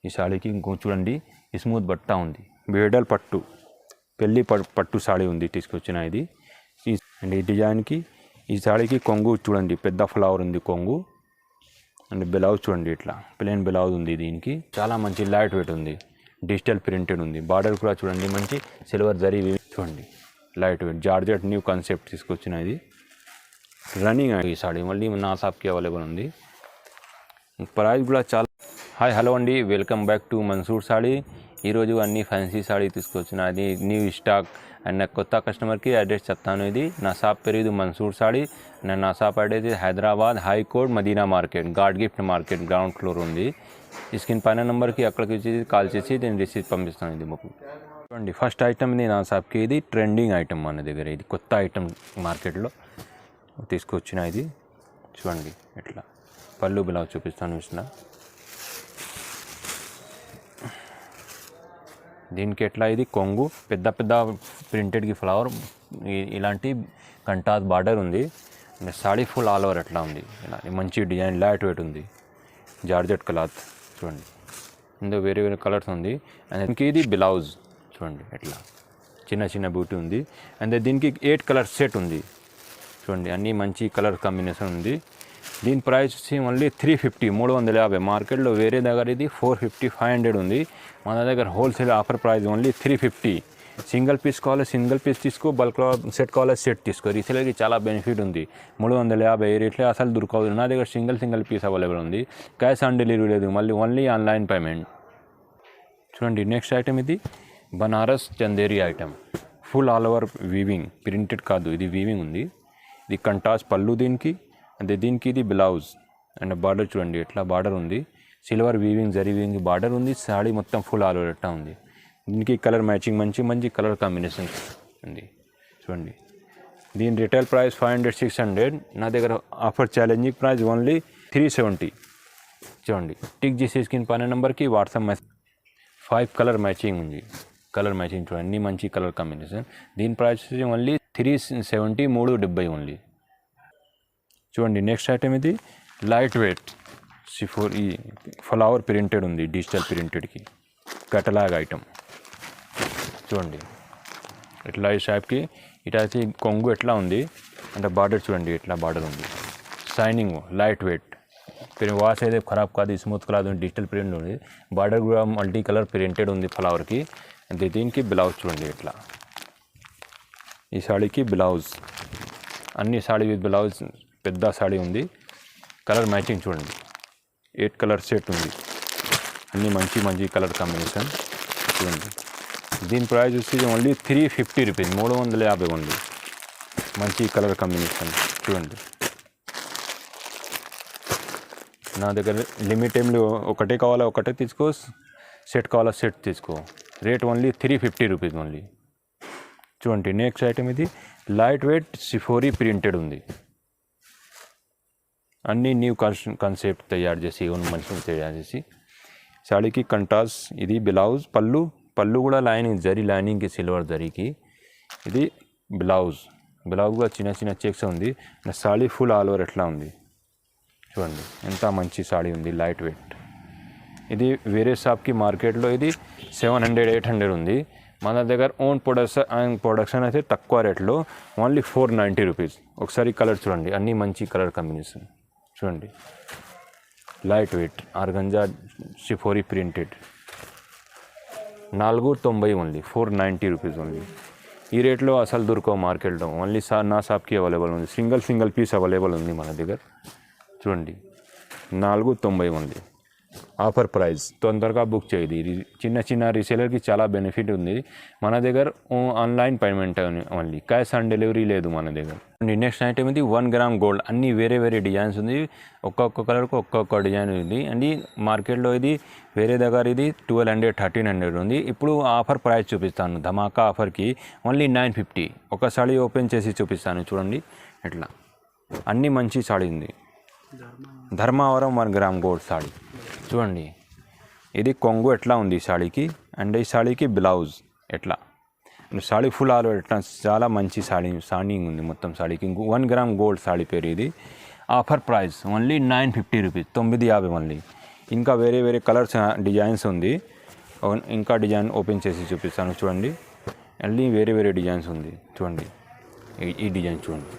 ఈ సాడీకి ఇంకో చూడండి స్మూత్ బట్ట ఉంది, బ్రైడల్ పట్టు పెళ్ళి పట్టు సాడీ ఉంది తీసుకొచ్చిన ఇది. అండ్ ఈ డిజైన్కి ఈ సాడీకి కొంగు చూడండి పెద్ద ఫ్లవర్ ఉంది కొంగు. అండ్ బ్లౌజ్ చూడండి ఇట్లా ప్లెయిన్ బ్లౌజ్ ఉంది. దీనికి చాలా మంచి లైట్ వెయిట్ ఉంది, డిజిటల్ ప్రింటెడ్ ఉంది. బార్డర్ కూడా చూడండి మంచి సిల్వర్ జరీ చూడండి light weight georgette new concept తీసుకొచ్చిన ఇది. రన్నింగ్ ఈ సాడీ మళ్ళీ నా షాప్కి అవైలబుల్ ఉంది. ప్రైస్ కూడా చాలా. హాయ్ హలో అండి, welcome back to Mansoor saree. ఈరోజు అన్ని ఫ్యాన్సీ సాడీ తీసుకొచ్చిన అది న్యూ స్టాక్. అండ్ నాకు కొత్త కస్టమర్కి అడ్రస్ చెప్తాను. ఇది నా షాప్ పేరు ఇది మన్సూర్ సాడీ. అండ్ నా shop address Hyderabad high court Madina market God gift market ground floor ఉంది. ఈ స్క్రీన్ పైన నెంబర్కి అక్కడికి వచ్చి కాల్ చేసి నేను రిసీవ్ పంపిస్తాను. ఇది మాకు చూడండి ఫస్ట్ ఐటమ్ ఇది నా షాప్కి. ఇది ట్రెండింగ్ ఐటమ్ మన దగ్గర, ఇది కొత్త ఐటమ్ మార్కెట్లో తీసుకొచ్చిన ఇది. చూడండి ఎట్లా పళ్ళు బ్లౌజ్ చూపిస్తాను. ఇట్లా దీనికి ఎట్లా ఇది కొంగు పెద్ద పెద్ద ప్రింటెడ్కి ఫ్లవర్ ఇలాంటి కంటాస్ బార్డర్ ఉంది. సాడీ ఫుల్ ఆల్ ఓవర్ ఎట్లా ఉంది, ఇలా మంచి డిజైన్ లైట్ వెయిట్ ఉంది, జార్జెట్ క్లాత్ చూడండి. ఇందులో వేరే వేరే కలర్స్ ఉంది. అండ్ దీనికి ఇది బ్లౌజ్ చూడండి ఎట్లా చిన్న చిన్న బూటీ ఉంది. అండ్ దీనికి 8 కలర్ సెట్ ఉంది చూడండి, అన్నీ మంచి కలర్ కాంబినేషన్ ఉంది. దీని ప్రైస్ వచ్చి ఓన్లీ 350 350. మార్కెట్లో వేరే దగ్గర ఇది 450 500 ఉంది. మన దగ్గర wholesale offer price only 350. Single piece కావాలి సింగిల్ పీస్ తీసుకో, బల్క్లో సెట్ కావాలి సెట్ తీసుకో. రీసేలర్కి చాలా బెనిఫిట్ ఉంది. 350 రేట్లే అసలు దొరకదు. నా దగ్గర సింగిల్ పీస్ అవైలబుల్ ఉంది. క్యాష్ ఆన్ డెలివరీ లేదు, మళ్ళీ ఓన్లీ ఆన్లైన్ పేమెంట్. చూడండి నెక్స్ట్ ఐటమ్ ఇది Banaras Chanderi item. Full all over weaving, printed కాదు, ఇది వీవింగ్ ఉంది. ఇది కంటాస్ పళ్ళు దీనికి. అంటే దీనికి ఇది బ్లౌజ్. అండ్ బార్డర్ చూడండి ఎట్లా బార్డర్ ఉంది, silver weaving zari weaving border ఉంది. సాడీ మొత్తం ఫుల్ ఆల్ ఓవర్ ఎట్లా ఉంది. దీనికి కలర్ మ్యాచింగ్ మంచి కలర్ కాంబినేషన్ ఉంది చూడండి. దీని రిటైల్ ప్రైస్ 500 600. నా దగ్గర ఆఫర్ ఛాలెంజింగ్ ప్రైస్ ఓన్లీ 370. చూడండి టిక్ చేసే స్క్రీన్ పైన నెంబర్కి వాట్సాప్ మెసేజ్. 5 కలర్ మ్యాచింగ్ ఉంది, కలర్ మ్యాచింగ్ చూడండి అన్ని మంచి కలర్ కాంబినేషన్. దీని ప్రైస్ ఓన్లీ 370 370 ఓన్లీ. చూడండి నెక్స్ట్ ఐటమ్ ఇది లైట్ వెయిట్ సిఫోర్ ఈ ఫ్లవర్ ప్రింటెడ్ ఉంది, డిజిటల్ ప్రింటెడ్కి కటలాగ్ ఐటమ్. చూడండి ఇట్లా ఈ షాప్కి ఇట్లా అయితే కొంగు ఎట్లా ఉంది అంటే బార్డర్ చూడండి ఎట్లా బార్డర్ ఉంది, షైనింగ్ లైట్ వెయిట్. వాష్ అయితే ఖరాబ్ కాదు, స్మూత్ క్లాత్ ఉంది, డిజిటల్ ప్రింట్ ఉంది. బార్డర్ కూడా మల్టీ కలర్ ప్రింటెడ్ ఉంది ఫ్లవర్కి. అంటే దీనికి బ్లౌజ్ చూడండి ఎట్లా. ఈ సాడీకి బ్లౌజ్ అన్ని సాడీ విత్ బ్లౌజ్ పెద్ద సాడీ ఉంది. కలర్ మ్యాచింగ్ చూడండి 8 కలర్ సెట్ ఉంది, అన్నీ మంచి కలర్ కాంబినేషన్ చూడండి. దీని ప్రైస్ వచ్చి ఓన్లీ 350 రూపీస్ 350 ఓన్లీ. మంచి కలర్ కాంబినేషన్ చూడండి. నా దగ్గర లిమిట్ టైంలో ఒకటే కావాలా ఒకటే తీసుకో, సెట్ కావాలా సెట్ తీసుకో. Rate only 350 rupees only. చూడండి నెక్స్ట్ ఐటమ్ ఇది లైట్ వెయిట్ సిఫోరీ ప్రింటెడ్ ఉంది. అన్నీ న్యూ కాన్సెప్ట్ తయారు చేసి మనుషులు తయారు చేసి. సాడీకి కంటాస్ ఇది బ్లౌజ్. పళ్ళు కూడా లైనింగ్ జరీ లైనింగ్కి సిల్వర్ జరీకి. ఇది బ్లౌజ్ కూడా చిన్న చెక్స్ ఉంది. సాడీ ఫుల్ ఆల్ ఓవర్ ఎట్లా ఉంది చూడండి, ఎంత మంచి సాడీ ఉంది లైట్ వెయిట్. ఇది వేరే షాప్కి మార్కెట్లో ఇది 700 800 ఉంది. మన దగ్గర ఓన్ ప్రొడక్షన్ అయితే తక్కువ రేట్లో ఓన్లీ 490 రూపీస్. ఒకసారి కలర్ చూడండి అన్నీ మంచి కలర్ కాంబినేషన్ చూడండి. లైట్ వెయిట్ ఆర్గంజా షిఫోరీ ప్రింటెడ్ 490 ఓన్లీ 490 రూపీస్ ఓన్లీ. ఈ రేట్లో అసలు దొరకవు మార్కెట్లో, ఓన్లీ నా షాప్కి అవైలబుల్ ఉంది. సింగిల్ పీస్ అవైలబుల్ ఉంది మన దగ్గర చూడండి. 490 ఓన్లీ ఆఫర్ ప్రైస్. తొందరగా బుక్ చేయదు. ఇది చిన్న రీసేలర్కి చాలా బెనిఫిట్ ఉంది. మన దగ్గర online payment only, cash on delivery లేదు మన దగ్గర. నెక్స్ట్ ఐటమ్ ఇది 1 గ్రామ్ గోల్డ్. అన్ని వేరే డిజైన్స్ ఉంది, ఒక్కొక్క కలర్కి ఒక్కొక్క డిజైన్ ఉంది. అండ్ మార్కెట్లో ఇది వేరే దగ్గర ఇది 1200 1300 ఉంది. ఇప్పుడు ఆఫర్ ప్రైస్ చూపిస్తాను, ధమాకా ఆఫర్కి ఓన్లీ 950. ఒక సాడీ ఓపెన్ చేసి చూపిస్తాను చూడండి ఎట్లా. అన్నీ మంచి సాడీ ఉంది. ధర్మావరం 1 గ్రామ్ గోల్డ్ సాడీ చూడండి. ఇది కొంగు ఎట్లా ఉంది ఈ సాడీకి. అండ్ ఈ సాడీకి బ్లౌజ్ ఎట్లా. సాడీ ఫుల్ ఆల్ ఎట్లా చాలా మంచి షైనింగ్ ఉంది మొత్తం సాడీకి. 1 గ్రామ్ గోల్డ్ సాడీ పేరు ఇది. Offer price only 950 rupees 950 only. ఇంకా వేరే వేరే కలర్స్ డిజైన్స్ ఉంది. ఇంకా డిజైన్ ఓపెన్ చేసి చూపిస్తాను చూడండి. అన్నీ వేరే వేరే డిజైన్స్ ఉంది చూడండి. ఈ డిజైన్ చూడండి,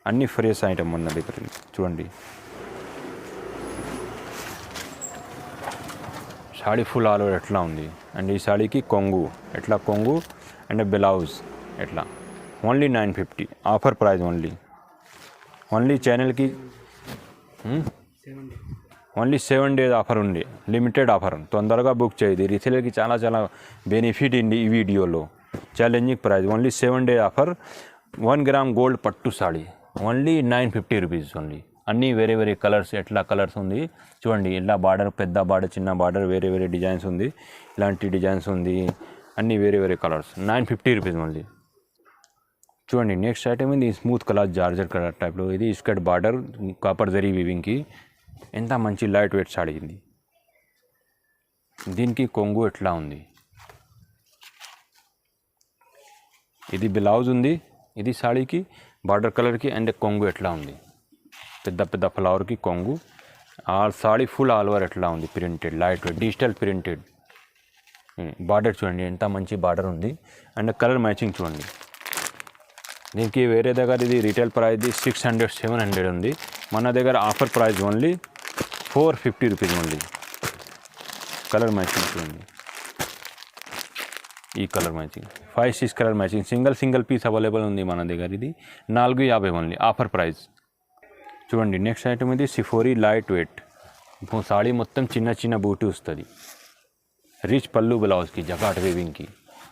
అన్నీ ఫ్రెష్ ఐటమ్ ఉన్న దగ్గర చూడండి. సాడీ ఫుల్ ఆల్ ఓవర్ ఎట్లా ఉంది. అండ్ ఈ సాడీకి కొంగు ఎట్లా, కొంగు అండ్ బ్లౌజ్ ఎట్లా. Only 950 offer price. ఓన్లీ ఛానల్కి ఓన్లీ 7 days ఆఫర్ ఉంది, లిమిటెడ్ ఆఫర్. తొందరగా బుక్ చేయదు. రీసేలర్కి చాలా చాలా బెనిఫిట్ ఉంది ఈ వీడియోలో. Challenging price, only 7 days offer. 1 gram gold పట్టు సాడీ ఓన్లీ 950 రూపీస్ ఓన్లీ. అన్నీ వేరే వేరే కలర్స్ ఎట్లా కలర్స్ ఉంది చూడండి. ఇలా బార్డర్, పెద్ద బార్డర్, చిన్న బార్డర్, వేరే వేరే డిజైన్స్ ఉంది. ఇలాంటి డిజైన్స్ ఉంది, అన్నీ వేరే వేరే కలర్స్. 950 rupees only. చూడండి నెక్స్ట్ ఐటమ్ ఇది స్మూత్ కలర్ జార్జెట్ కలర్ టైప్లో. ఇది స్కర్ట్ బార్డర్, కాపర్ జరీ వీవింగ్కి. ఎంత మంచి లైట్ వెయిట్ సాడీ ఇది. దీనికి కొంగు ఎట్లా ఉంది. ఇది బ్లౌజ్ ఉంది. ఇది సాడీకి బార్డర్ కలర్కి అండ్ కొంగు ఎట్లా ఉంది. పెద్ద పెద్ద ఫ్లవర్కి కొంగు. ఆ సాడీ ఫుల్ ఆల్ ఓవర్ ఎట్లా ఉంది. Printed light weight digital printed. Border చూడండి ఎంత మంచి బార్డర్ ఉంది. అండ్ కలర్ మ్యాచింగ్ చూడండి. దీనికి వేరే దగ్గర ఇది రీటైల్ ప్రైస్ 600 700 ఉంది. మన దగ్గర offer price only 450 rupees only. Colour matching చూడండి. ఈ colour matching 5-6 colour matching. Single piece available ఉంది మన దగ్గర. ఇది 450 ఓన్లీ ఆఫర్ ప్రైస్. చూడండి నెక్స్ట్ ఐటమ్ ఇది సిఫోరీ లైట్ వెయిట్. సాడీ మొత్తం చిన్న చిన్న బూటీ వస్తుంది. రిచ్ పళ్ళు బ్లౌజ్కి జకాట్ వీవింగ్కి.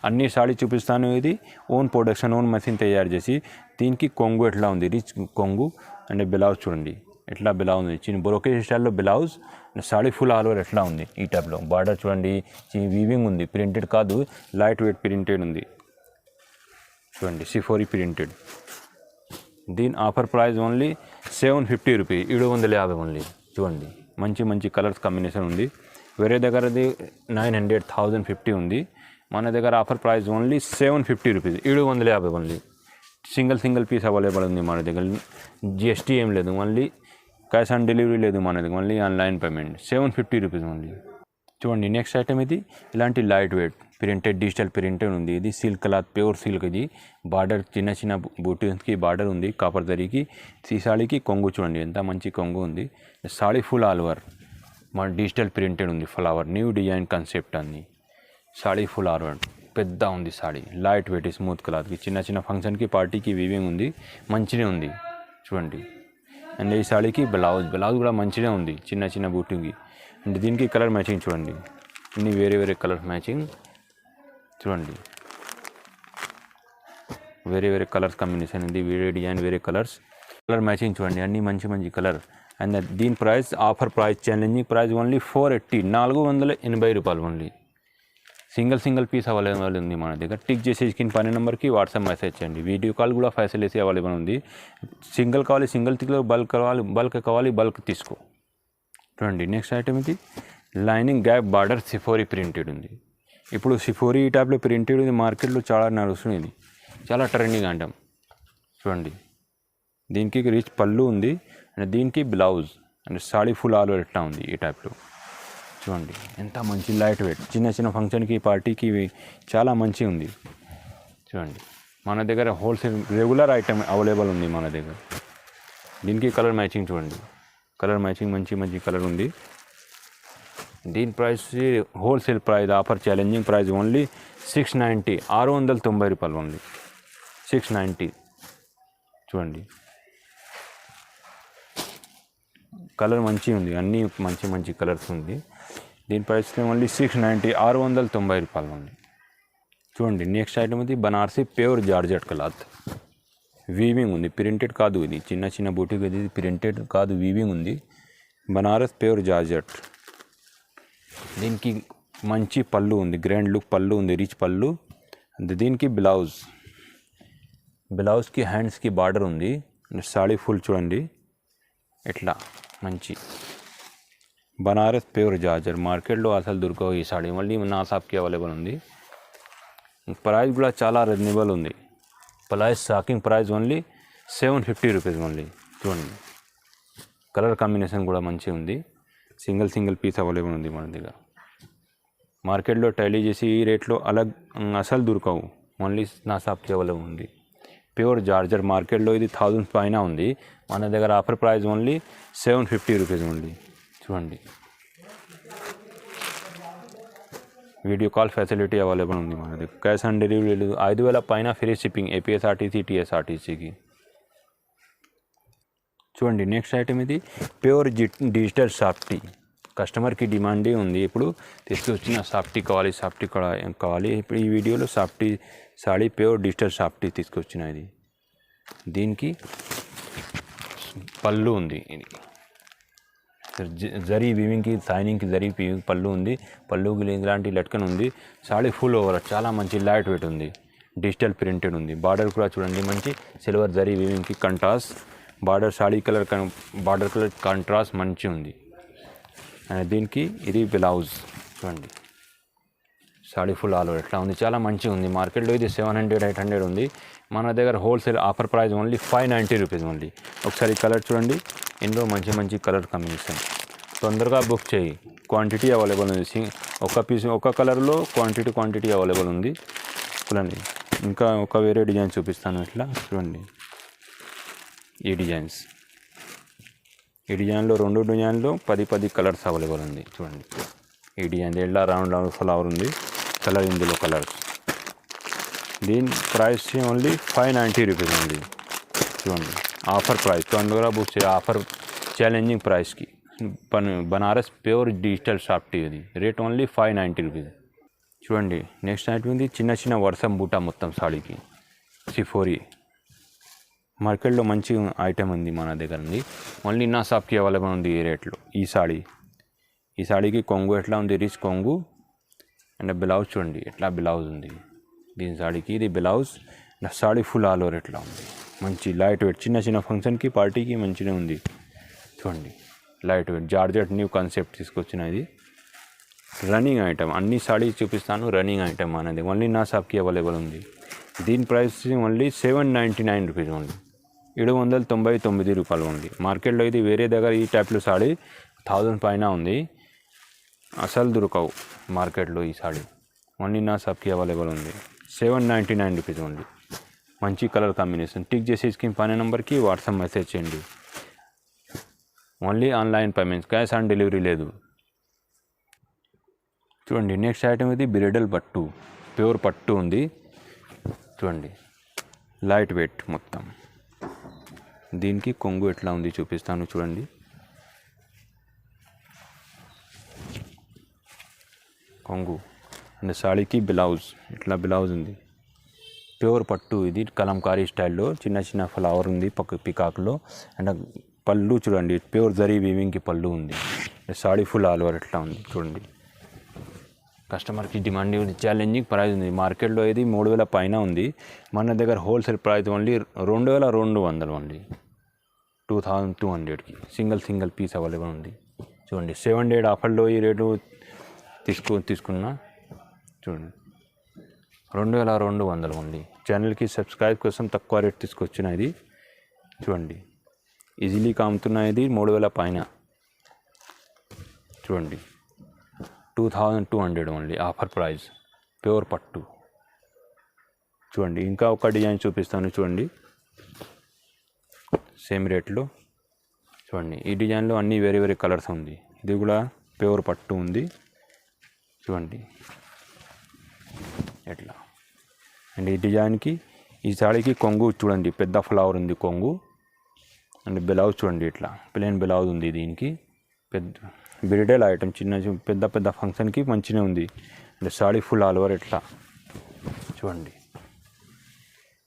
అన్ని సాడీ చూపిస్తాను. ఇది ఓన్ ప్రొడక్షన్, ఓన్ మెషిన్ తయారు చేసి. దీనికి కొంగు ఎట్లా ఉంది, రిచ్ కొంగు. అండ్ బ్లౌజ్ చూడండి ఎట్లా బ్లౌజ్ ఉంది. చిన్న బ్రోకేజ్ స్టైల్లో blouse. Saree full all over ఎట్లా ఉంది ఈ టైప్లో. బార్డర్ చూడండి, వీవింగ్ ఉంది, ప్రింటెడ్ కాదు, లైట్ వెయిట్ ప్రింటెడ్ ఉంది చూడండి. సిఫోరీ ప్రింటెడ్. దీని offer price only 750 rupees, 750 only. చూడండి మంచి మంచి కలర్స్ కాంబినేషన్ ఉంది. వేరే దగ్గరది 900 1050 ఉంది. మన దగ్గర offer price only 750 rupees, 750 only. Single piece available ఉంది మన దగ్గర. జిఎస్టీ ఏం లేదు, ఓన్లీ క్యాష్ ఆన్ డెలివరీ లేదు మన దగ్గర, only online payment. 750 rupees only. చూడండి నెక్స్ట్ ఐటమ్ ఇది ఇలాంటి light weight printed digital printed ఉంది. ఇది సిల్క్ క్లాత్, ప్యూర్ సిల్క్. ఇది బార్డర్ చిన్న చిన్న బూటీస్కి బార్డర్ ఉంది, కాపర్ జరీకి. ఈ సాడీకి కొంగు చూడండి ఎంత మంచి కొంగు ఉంది. సాడీ ఫుల్ ఆల్ ఓవర్ మన డిజిటల్ ప్రింటెడ్ ఉంది. ఫ్లవర్ న్యూ డిజైన్ కాన్సెప్ట్ అన్ని. సాడీ ఫుల్ ఆల్ ఓవర్ పెద్ద ఉంది సాడీ. లైట్ వెయిట్ స్మూత్ క్లాత్కి. చిన్న చిన్న ఫంక్షన్కి పార్టీకి వీవింగ్ ఉంది, మంచిగా ఉంది చూడండి. అండ్ ఈ సాడీకి బ్లౌజ్ కూడా మంచిగా ఉంది, చిన్న చిన్న బూటీకి. అండ్ దీనికి కలర్ మ్యాచింగ్ చూడండి, అన్ని వేరే వేరే కలర్ మ్యాచింగ్ చూడండి. వేరే వేరే కలర్స్ కాంబినేషన్ ఉంది, వేరే డిజైన్, వేరే కలర్స్. కలర్ మ్యాచింగ్ చూడండి, అన్ని మంచి మంచి కలర్. అండ్ దీని price offer price, challenging price only 480, 480 రూపాయలు ఓన్లీ. సింగిల్ పీస్ అవైలబుల్ ఉంది మన దగ్గర. టిక్ చేసి స్క్రీన్ పైన నెంబర్కి వాట్సాప్ మెసేజ్ చేయండి. వీడియో కాల్ కూడా ఫెసిలిటీ అవైలబుల్ ఉంది. సింగిల్ కావాలి సింగిల్ తీసుకో, బల్క్ కావాలి బల్క్ తీసుకో. చూడండి నెక్స్ట్ ఐటమ్ ఇది లైనింగ్ గ్యాప్ బార్డర్ సిఫోరీ ప్రింటెడ్ ఉంది. ఇప్పుడు సిఫోరీ ఈ టైప్లో ప్రింటెడ్ ఉంది, మార్కెట్లో చాలా నడుస్తుంది. ఇది చాలా ట్రెండింగ్ అంటాం చూడండి. దీనికి రిచ్ పళ్ళు ఉంది అండ్ దీనికి blouse and saree full all over ఎట్లా ఉంది ఈ టైప్లో. చూడండి ఎంత మంచి లైట్ వెయిట్, చిన్న చిన్న ఫంక్షన్కి పార్టీకి చాలా మంచి ఉంది. చూడండి మన దగ్గర హోల్సేల్ రెగ్యులర్ ఐటమ్ అవైలబుల్ ఉంది మన దగ్గర. దీనికి కలర్ మ్యాచింగ్ చూడండి, కలర్ మ్యాచింగ్ మంచి మంచి కలర్ ఉంది. దీని price wholesale price offer challenging price only 690, 690 రూపాయలు ఓన్లీ. 690 చూడండి. కలర్ మంచి ఉంది, అన్నీ మంచి మంచి కలర్స్ ఉంది. దీని ప్రైస్ ఓన్లీ 690, 690 రూపాయలు ఉంది. చూడండి నెక్స్ట్ ఐటమ్ ఇది Banarasi pure georgette cloth. Weaving ఉంది, ప్రింటెడ్ కాదు. ఇది చిన్న చిన్న బూటీకి, ఇది ప్రింటెడ్ కాదు, వీవింగ్ ఉంది. Banaras pure georgette. దీనికి మంచి పళ్ళు ఉంది, గ్రాండ్ లుక్ పళ్ళు ఉంది, రిచ్ పళ్ళు. దీనికి బ్లౌజ్కి హ్యాండ్స్కి బార్డర్ ఉంది. సాడీ ఫుల్ చూడండి ఎట్లా మంచి బనారస్ ప్యూర్ జార్జెట్. మార్కెట్లో అసలు దొరకవు ఈ సాడీ, మళ్ళీ నా షాప్కి అవైలబుల్ ఉంది. ప్రైస్ కూడా చాలా రీజనబుల్ ఉంది. Shocking price only 750 rupees only. చూడండి కలర్ కాంబినేషన్ కూడా మంచిగా ఉంది. సింగిల్ పీస్ అవైలబుల్ ఉంది మన దగ్గర. మార్కెట్లో టైలీ చేసి ఈ రేట్లో అసలు దొరకవు, ఓన్లీ నా షాప్కి అవైలబుల్ ఉంది. ప్యూర్ జార్జర్ మార్కెట్లో ఇది 1000 పైన ఉంది, మన దగ్గర ఆఫర్ ప్రైస్ ఓన్లీ 750 రూపీస్ ఉంది. చూడండి, వీడియో కాల్ ఫెసిలిటీ అవైలబుల్ ఉంది మన దగ్గర. క్యాష్ ఆన్ డెలివరీ లేదు. 5000 పైన ఫ్రీ షిప్పింగ్ ఏపీఎస్ఆర్టీసీ టీఎస్ఆర్టీసీకి. చూడండి, నెక్స్ట్ ఐటమ్ ఇది ప్యూర్ డిజిటల్ సాఫ్టీ. కస్టమర్కి డిమాండే ఉంది, ఇప్పుడు తీసుకొచ్చిన సాఫ్టీ కావాలి. ఇప్పుడు ఈ వీడియోలో softy saree pure digital softy తీసుకొచ్చిన ఇది. దీనికి పళ్ళు ఉంది, ఇది జరీ వీవింగ్కి సైనింగ్కి జరీ వీవింగ్ పళ్ళు ఉంది. పళ్ళుకి ఇలాంటి లట్కన్ ఉంది. సాడీ ఫుల్ ఓవర్ చాలా మంచి లైట్ వెయిట్ ఉంది, డిజిటల్ ప్రింటెడ్ ఉంది. బార్డర్ కూడా చూడండి, మంచి సిల్వర్ జరీ వీవింగ్కి contrast border, sari colour border colour contrast మంచి ఉంది. అండ్ దీనికి ఇది బ్లౌజ్ చూడండి, సాడీ ఫుల్ ఆల్ ఓవర్ ఎట్లా ఉంది, చాలా మంచిగా ఉంది. మార్కెట్లో ఇది 700-800 ఉంది, మన దగ్గర wholesale offer price only 590 rupees only. ఒకసారి కలర్ చూడండి, ఇందులో మంచి కలర్ కాంబినేషన్. తొందరగా బుక్ చేయి, క్వాంటిటీ అవైలబుల్ ఉంది. ఒక కలర్లో క్వాంటిటీ అవైలబుల్ ఉంది. చూడండి, ఇంకా ఒక వేరే డిజైన్ చూపిస్తాను. ఇట్లా చూడండి, ఈ డిజైన్లో 2 డిజైన్లో 10 కలర్స్ అవైలబుల్ ఉంది. చూడండి, ఈ డిజైన్ ఎలా రౌండ్ ఫ్లవర్ ఉంది, కలర్ ఇందులో కలర్స్. దీని ప్రైస్ ఓన్లీ 590 రూపీస్ ఉంది. చూడండి, ఆఫర్ ప్రైస్, తొందరగా బుక్ చేయ, ఆఫర్ ఛాలెంజింగ్ ప్రైస్కి. బనారస్ ప్యూర్ డిజిటల్ సాఫ్టీ, ఇది రేట్ ఓన్లీ 590 రూపీస్. చూడండి, నెక్స్ట్ ఐటమ్ ఉంది చిన్న వర్షం బూటా మొత్తం సాడీకి సిఫోరీ. మార్కెట్లో మంచి ఐటమ్ ఉంది మన దగ్గర ఉంది, ఓన్లీ నా షాప్కి అవైలబుల్ ఉంది ఈ రేట్లో. ఈ సాడీకి కొంగు ఎట్లా ఉంది, రిచ్ కొంగు. అండ్ బ్లౌజ్ చూడండి, ఎట్లా బ్లౌజ్ ఉంది దీని సాడీకి. ఇది blouse. Saree full all over ఎట్లా ఉంది, మంచి లైట్ వెయిట్. చిన్న ఫంక్షన్కి పార్టీకి మంచిగా ఉంది. చూడండి, light weight georgette new concept తీసుకొచ్చిన ఇది. రన్నింగ్ ఐటమ్, అన్ని సాడీ చూపిస్తాను, రన్నింగ్ ఐటమ్ అనేది ఓన్లీ నా షాప్కి అవైలబుల్ ఉంది. దీని ప్రైస్ ఓన్లీ 799 రూపీస్ ఓన్లీ, 799 రూపాయలు ఉంది. మార్కెట్లో ఇది వేరే దగ్గర ఈ టైప్లో సాడీ 1000 పైన ఉంది, అసలు దొరకవు మార్కెట్లో ఈ సాడీ. ఓన్లీ నా షాప్కి అవైలబుల్ ఉంది, 799 రూపీస్ ఓన్లీ. మంచి కలర్ కాంబినేషన్. టిక్ చేసి స్క్రీన్ పైన నెంబర్కి వాట్సాప్ మెసేజ్ చేయండి. Only online payments, cash on delivery లేదు. చూడండి, నెక్స్ట్ ఐటమ్ ఇది బ్రైడల్ పట్టు, ప్యూర్ పట్టు ఉంది. చూడండి, లైట్ వెయిట్ మొత్తం. దీనికి కొంగు ఎట్లా ఉంది చూపిస్తాను చూడండి. కొంగు అండ్ సాడీకి బ్లౌజ్, ఇట్లా బ్లౌజ్ ఉంది. ప్యూర్ పట్టు, ఇది కలంకారీ స్టైల్లో చిన్న ఫ్లవర్ ఉంది పికాక్లో. అండ్ పళ్ళు చూడండి, ప్యూర్ జరీ వీవింగ్కి పళ్ళు ఉంది. సాడీ ఫుల్ ఆల్ ఓవర్ ఎట్లా ఉంది చూడండి. కస్టమర్కి డిమాండ్ ఉంది, ఛాలెంజింగ్ ప్రైస్ ఉంది. మార్కెట్లో ఇది 3000 పైన ఉంది, మన దగ్గర హోల్సేల్ ప్రైస్ ఓన్లీ 2200 ఓన్లీ, 2200కి సింగిల్ పీస్ అవైలబుల్ ఉంది. చూడండి, 700 ఆఫర్లో ఈ రేటు తీసుకున్నా. చూడండి, 2200 ఓన్లీ. ఛానల్కి సబ్స్క్రైబ్ కోసం తక్కువ రేట్ తీసుకొచ్చిన ఇది. చూడండి, ఈజీలీ అమ్ముతున్న ఇది 3000 పైన. చూడండి, 2200 ఓన్లీ ఆఫర్ ప్రైస్, ప్యూర్ పట్టు. చూడండి, ఇంకా ఒక డిజైన్ చూపిస్తాను చూడండి, సేమ్ రేట్లో. చూడండి, ఈ డిజైన్లో అన్నీ వేరే కలర్స్ ఉంది. ఇది కూడా ప్యూర్ పట్టు ఉంది. చూడండి ఎట్లా. అండ్ ఈ డిజైన్కి ఈ సాడీకి కొంగు చూడండి, పెద్ద ఫ్లవర్ ఉంది కొంగు. అండ్ బ్లౌజ్ చూడండి, ఇట్లా ప్లెయిన్ బ్లౌజ్ ఉంది. దీనికి పెద్ద బ్రైడల్ ఐటమ్, పెద్ద ఫంక్షన్కి మంచిగా ఉంది. And saree full all over ఇట్లా. చూడండి,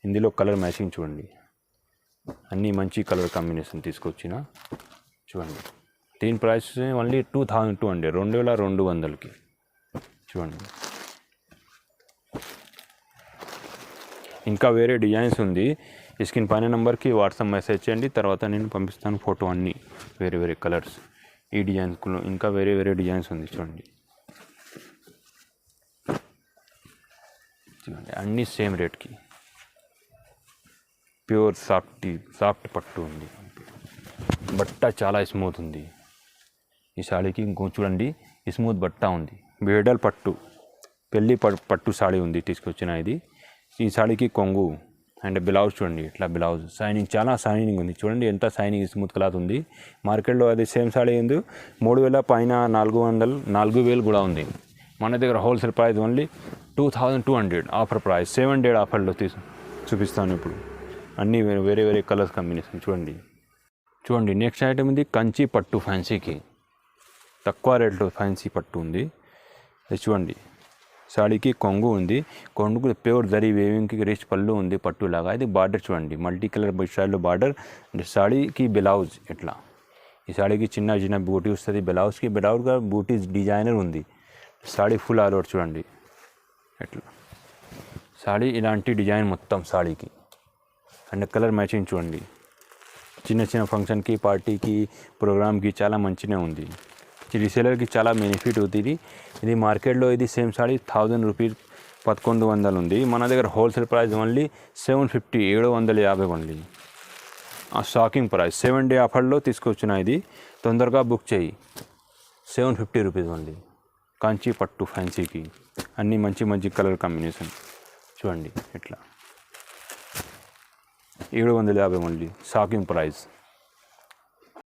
ఇందులో కలర్ మ్యాచింగ్ చూడండి, అన్నీ మంచి కలర్ కాంబినేషన్ తీసుకొచ్చిన. చూడండి, దీని ప్రైస్ ఓన్లీ 2200, 2200కి. చూడండి, ఇంకా వేరే డిజైన్స్ ఉంది. స్క్రీన్ పైన నెంబర్కి వాట్సాప్ మెసేజ్ చేయండి, తర్వాత నేను పంపిస్తాను ఫోటో. అన్నీ వేరే కలర్స్. ఈ డిజైన్స్లో ఇంకా వేరే డిజైన్స్ ఉంది. చూడండి అన్నీ సేమ్ రేట్కి. ప్యూర్ సాఫ్ట్ పట్టు ఉంది, బట్ట చాలా స్మూత్ ఉంది. ఈ సాడీకి ఇంకో చూడండి స్మూత్ బట్ట ఉంది, బ్రైడల్ పట్టు పెళ్ళి పట్టు సాడీ ఉంది తీసుకొచ్చిన ఇది. ఈ సాడీకి కొంగు అండ్ బ్లౌజ్ చూడండి, ఇట్లా బ్లౌజ్ షైనింగ్, చాలా షైనింగ్ ఉంది చూడండి, ఎంత షైనింగ్ స్మూత్ క్లాత్ ఉంది. మార్కెట్లో అది సేమ్ సాడీ ఉంది 3000 పైన 4000 కూడా ఉంది. మన దగ్గర wholesale price only 2200 offer price, 7 డేడ్ ఆఫర్లో చూపిస్తాను ఇప్పుడు. అన్నీ వేరే వేరే కలర్స్ కాంబినేషన్ చూడండి. నెక్స్ట్ ఐటమ్ ఉంది కంచి పట్టు ఫ్యాన్సీకి, తక్కువ రేట్లో ఫ్యాన్సీ పట్టు ఉంది. అది చూడండి, సాడీకి కొంగు ఉంది, కొంగుకు ప్యూర్ జరీ వేవింగ్కి రిచ్ పళ్ళు ఉంది పట్టులాగా. ఇది బార్డర్ చూడండి, మల్టీ కలర్ స్టైల్లో బార్డర్. సాడీకి బ్లౌజ్ ఇట్లా, ఈ సాడీకి చిన్న చిన్న బూటీ వస్తుంది, బ్లౌజ్కి బ్లౌజ్గా బూటీ డిజైనర్ ఉంది. సాడీ ఫుల్ ఆల్ ఓవర్ చూడండి ఎట్లా, సాడీ ఇలాంటి డిజైన్ మొత్తం సాడీకి. అండ్ కలర్ మ్యాచింగ్ చూడండి, చిన్న చిన్న ఫంక్షన్కి పార్టీకి ప్రోగ్రామ్కి చాలా మంచిగా ఉంది. రీసేలర్కి చాలా బెనిఫిట్ అవుతుంది. ఇది మార్కెట్లో ఇది సేమ్ సాడీ 1000 రూపీస్ 1100 ఉంది. మన దగ్గర హోల్సేల్ ప్రైస్ ఓన్లీ 750 750 ఓన్లీ. ఆ షాకింగ్ ప్రైస్ 7 డే ఆఫర్లో తీసుకొచ్చిన ఇది, తొందరగా బుక్ చేయి. 750 రూపీస్ ఓన్లీ కంచి పట్టు ఫ్యాన్సీకి. అన్నీ మంచి మంచి కలర్ కాంబినేషన్ చూడండి ఇట్లా, 750 ఓన్లీ షాకింగ్ ప్రైస్.